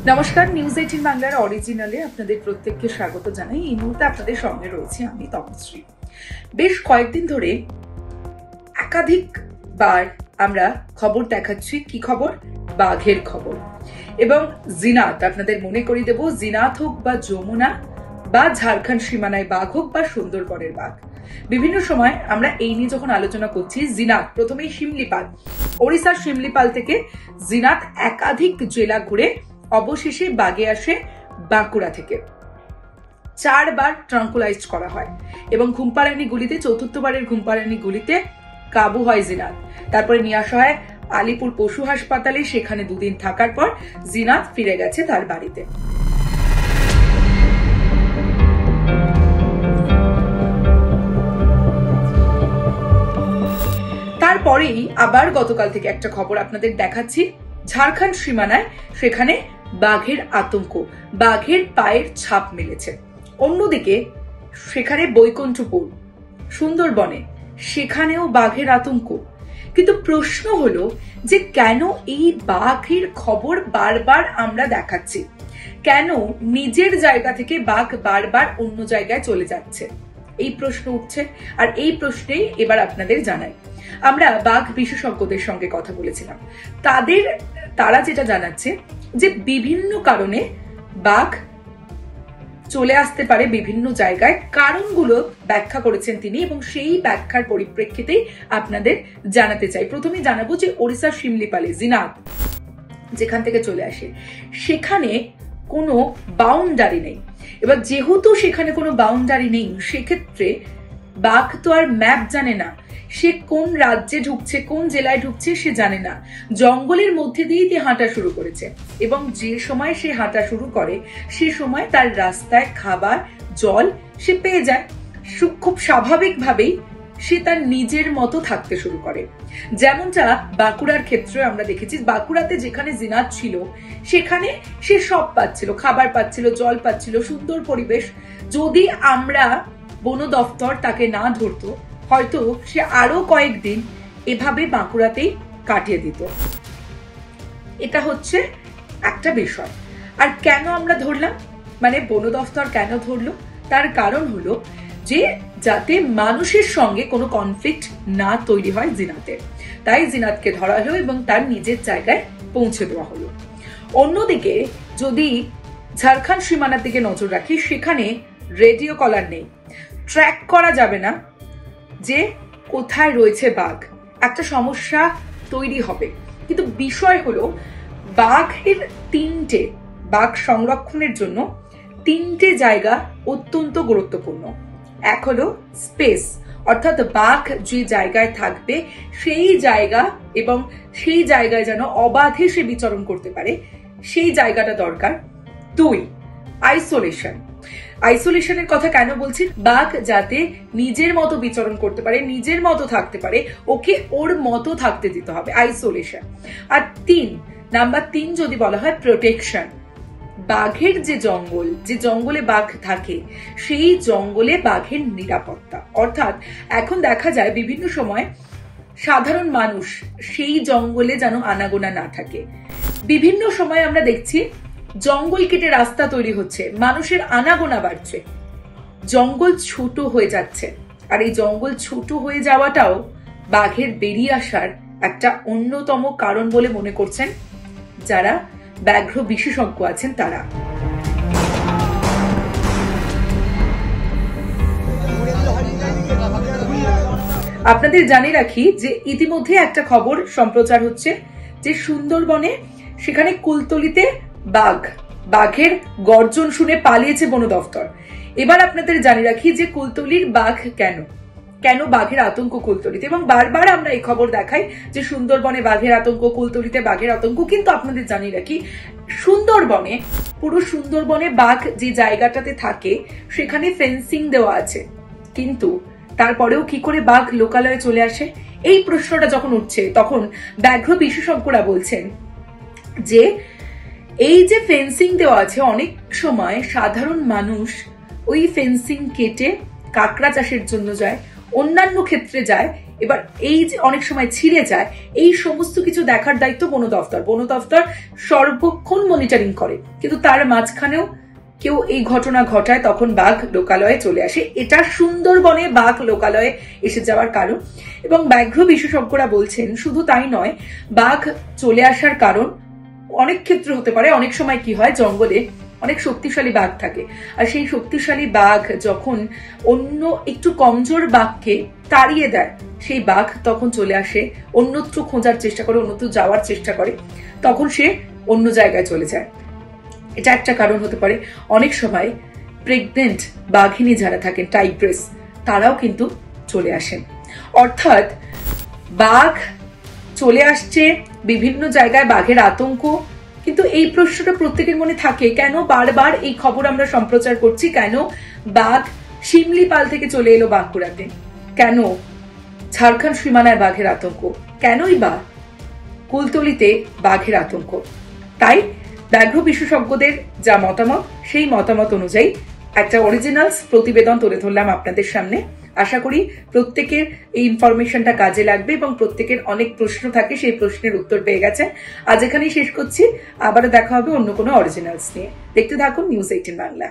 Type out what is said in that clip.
নমস্কার, নিউজ 18 বাংলার অরিজিনালে আপনাদের প্রত্যেককে স্বাগত জানাই। এই মুহূর্তে আপনাদের সঙ্গে রয়েছে আমি তপশ্রী। বেশ কয়েকদিন ধরে একাধিকবার আমরা খবর দেখাচ্ছি। কি খবর? বাঘের খবর। এবং জিনাত, আপনাদের মনে করিয়ে দেব, জিনাত হোক বা যমুনা বা ঝাড়খণ্ড সীমানায় বাঘ হোক বা সুন্দরবনের বাঘ, বিভিন্ন সময় আমরা এই নিয়ে যখন আলোচনা করছি, জিনাত প্রথমেই শিমলিপাল, ওড়িশার শিমলিপাল থেকে জিনাত একাধিক জেলা ঘুরে অবশেষে বাগে আসে বাঁকুড়া থেকে। 4 বার ট্রাঙ্কুলাইজড করা হয় এবং ঘুমপাড়ানি গুলিতে, চতুর্থবারের ঘুমপাড়ানি গুলিতে কাবু হয় জিনাত। তারপরে নিয়ে আসা হয় আলিপুর পশু হাসপাতালে। সেখানে 2 দিন থাকার পর জিনাত ফিরে গেছে তার বাড়িতে। তারপরেই আবার গতকাল থেকে একটা খবর আপনাদের দেখাচ্ছি। ঝাড়খণ্ড সীমানায় সেখানে বাঘের আতঙ্ক, বাঘের পায়ের ছাপ মিলেছে। অন্যদিকে সেখানে বৈকুণ্ঠপুর, সুন্দরবনে, সেখানেও বাঘের আতঙ্ক। কিন্তু প্রশ্ন হলো যে কেন এই বাঘের খবর বারবার আমরা দেখাচ্ছি? কেন নিজের জায়গা থেকে বাঘ বারবার অন্য জায়গায় চলে যাচ্ছে? এই প্রশ্ন উঠছে। আর এই প্রশ্নেই এবার আপনাদের জানাই। আমরা বাঘ বিশেষজ্ঞদের সঙ্গে কথা বলেছিলাম। তারা যেটা জানাচ্ছে যে বিভিন্ন কারণে বাঘ চলে আসতে পারে বিভিন্ন জায়গায়। কারণগুলো ব্যাখ্যা করেছেন তিনি এবং সেই ব্যাখ্যার পরিপ্রেক্ষিতেই আপনাদের জানাতে চাই। প্রথমে জানাবো যে ওড়িশার শিমলিপালে জিনাত যেখান থেকে চলে আসে, সেখানে কোনো বাউন্ডারি নেই। এবার যেহেতু সেখানে কোনো বাউন্ডারি নেই, সেক্ষেত্রে বাঘ তো আর ম্যাপ জানে না, সে কোন রাজ্যে ঢুকছে, কোন জেলায় ঢুকছে সে জানে না। জঙ্গলের মধ্যে দিয়েই সে হাঁটা শুরু করেছে এবং যে সময় সে হাঁটা শুরু করে সে সময় তার রাস্তায় খাবার, জল সে পেয়ে যায়। খুব স্বাভাবিকভাবেই সে তার নিজের মতো থাকতে শুরু করে। যেমনটা বাঁকুড়ার ক্ষেত্রে আমরা দেখেছি। বাঁকুড়াতে যেখানে জিনাত ছিল সেখানে সে সব পাচ্ছিল, খাবার পাচ্ছিল, জল পাচ্ছিল, সুন্দর পরিবেশ। যদি আমরা বন দফতর তাকে না ধরতো, হয়তো সে আরো কয়েকদিন এভাবে বাঁকুড়াতেই কাটিয়ে দিত। এটা হচ্ছে একটা বিষয়। আর কেন আমরা ধরলাম, মানে বন দফতর কেন ধরলো, তার কারণ হলো যে যাতে মানুষের সঙ্গে কোনো কনফ্লিক্ট না তৈরি হয় জিনাতের। তাই জিনাতকে ধরা হলো এবং তার নিজের জায়গায় পৌঁছে দেওয়া হলো। অন্যদিকে যদি ঝাড়খণ্ড সীমানার দিকে নজর রাখি, সেখানে রেডিও কলার নেই, ট্র্যাক করা যাবে না যে কোথায় রয়েছে বাঘ। একটা সমস্যা তৈরি হবে। কিন্তু বিষয় হলো বাঘ সংরক্ষণের জন্য 3টে জায়গা অত্যন্ত গুরুত্বপূর্ণ। এক হলো স্পেস, অর্থাৎ বাঘ যে জায়গায় থাকবে সেই জায়গা, এবং সেই জায়গায় যেন অবাধে সে বিচরণ করতে পারে, সেই জায়গাটা দরকার। 2, আইসোলেশনের কথা কেন বলছি? বাঘ যাতে নিজের মতো বিচরণ করতে পারে, নিজের মতো থাকতে পারে, ওকে ওর মতো থাকতে দিতে হবে, আইসোলেশন। আর নাম্বার 3 যদি বলা হয় প্রোটেকশন। বাঘের যে জঙ্গলে বাঘ থাকে সেই জঙ্গলে বাঘের নিরাপত্তা। অর্থাৎ এখন দেখা যায় বিভিন্ন সময় সাধারণ মানুষ সেই জঙ্গলে যেন আনাগোনা না থাকে। বিভিন্ন সময় আমরা দেখছি জঙ্গল কেটে রাস্তা তৈরি হচ্ছে, মানুষের আনাগোনা বাড়ছে, জঙ্গল ছোট হয়ে যাচ্ছে। আর এই জঙ্গল ছোট হয়ে যাওয়াটাও বাঘের বেরিয়ে আসার একটা অন্যতম কারণ বলে মনে করছেন যারা ব্যাঘ্র বিশেষজ্ঞ আছেন তারা। আপনাদের জানিয়ে রাখি যে ইতিমধ্যে একটা খবর সম্প্রচার হচ্ছে যে সুন্দরবনে সেখানে কুলতলিতে বাঘের গর্জন শুনে পালিয়েছে বন দফতর। এবার আপনাদের জানিয়ে রাখি যে কুলতলির বাঘ কেন বাঘের আতঙ্ক কুলতলিতে, এবং বারবার আমরা এই খবর দেখাই যে সুন্দরবনে বাঘের আতঙ্ক, কুলতলিতে বাঘের আতঙ্ক। কিন্তু আপনাদের জানিয়ে রাখি পুরো সুন্দরবনে বাঘ যে জায়গাটাতে থাকে সেখানে ফেন্সিং দেওয়া আছে, কিন্তু তারপরেও কি করে বাঘ লোকালয়ে চলে আসে? এই প্রশ্নটা যখন উঠছে তখন ব্যাঘ্র বিশেষজ্ঞরা বলছেন যে এই যে ফেন্সিং দেওয়া আছে, অনেক সময় সাধারণ মানুষ ওই ফেন্সিং কেটে কাঁকড়া চাষের জন্য যায়, অন্যান্য ক্ষেত্রে যায়, এবার এই যে অনেক সময় ছিঁড়ে যায়, এই সমস্ত কিছু দেখার দায়িত্ব বন দফতর। বন দফতর সর্বক্ষণ মনিটরিং করে, কিন্তু তার মাঝখানেও কেউ এই ঘটনা ঘটায়, তখন বাঘ লোকালয়ে চলে আসে। এটা সুন্দরবনে বাঘ লোকালয়ে এসে যাওয়ার কারণ। এবং ব্যাঘ্র বিশেষজ্ঞরা বলছেন শুধু তাই নয়, বাঘ চলে আসার কারণ অনেক ক্ষেত্রে হতে পারে। অনেক সময় কি হয়, জঙ্গলে অনেক শক্তিশালী বাঘ থাকে, আর সেই শক্তিশালী বাঘ যখন অন্য একটু কমজোর বাঘকে তাড়িয়ে দেয়, সেই বাঘ তখন চলে আসে, অন্যত্র খোঁজার চেষ্টা করে, অন্যত্র যাওয়ার চেষ্টা করে, তখন সে অন্য জায়গায় চলে যায়। এটা একটা কারণ হতে পারে। অনেক সময় প্রেগনেন্ট বাঘিনী যারা থাকেন, টাইগ্রেস, তারাও কিন্তু চলে আসেন। অর্থাৎ বাঘ চলে আসছে, বিভিন্ন জায়গায় বাঘের আতঙ্ক। কিন্তু এই প্রশ্নটা প্রত্যেকের মনে থাকে, কেন বারবার এই খবর আমরা সম্প্রচার করছি? কেন বাঘ শিমলিপাল থেকে চলে এলো বাঁকুড়াতে? কেন ঝাড়খণ্ড সীমানায় বাঘের আতঙ্ক? কেনই বা কুলতলিতে বাঘের আতঙ্ক? তাই ব্যাঘ্র বিশেষজ্ঞদের যা মতামত, সেই মতামত অনুযায়ী একটা অরিজিনালস প্রতিবেদন তুলে ধরলাম আপনাদের সামনে। আশা করি প্রত্যেকের এই ইনফরমেশনটা কাজে লাগবে এবং প্রত্যেকের অনেক প্রশ্ন থাকে, সেই প্রশ্নের উত্তর পেয়ে গেছেন। আজ এখানেই শেষ করছি, আবারও দেখা হবে অন্য কোনো অরিজিনালস নিয়ে। দেখতে থাকুন নিউজ 18 বাংলা।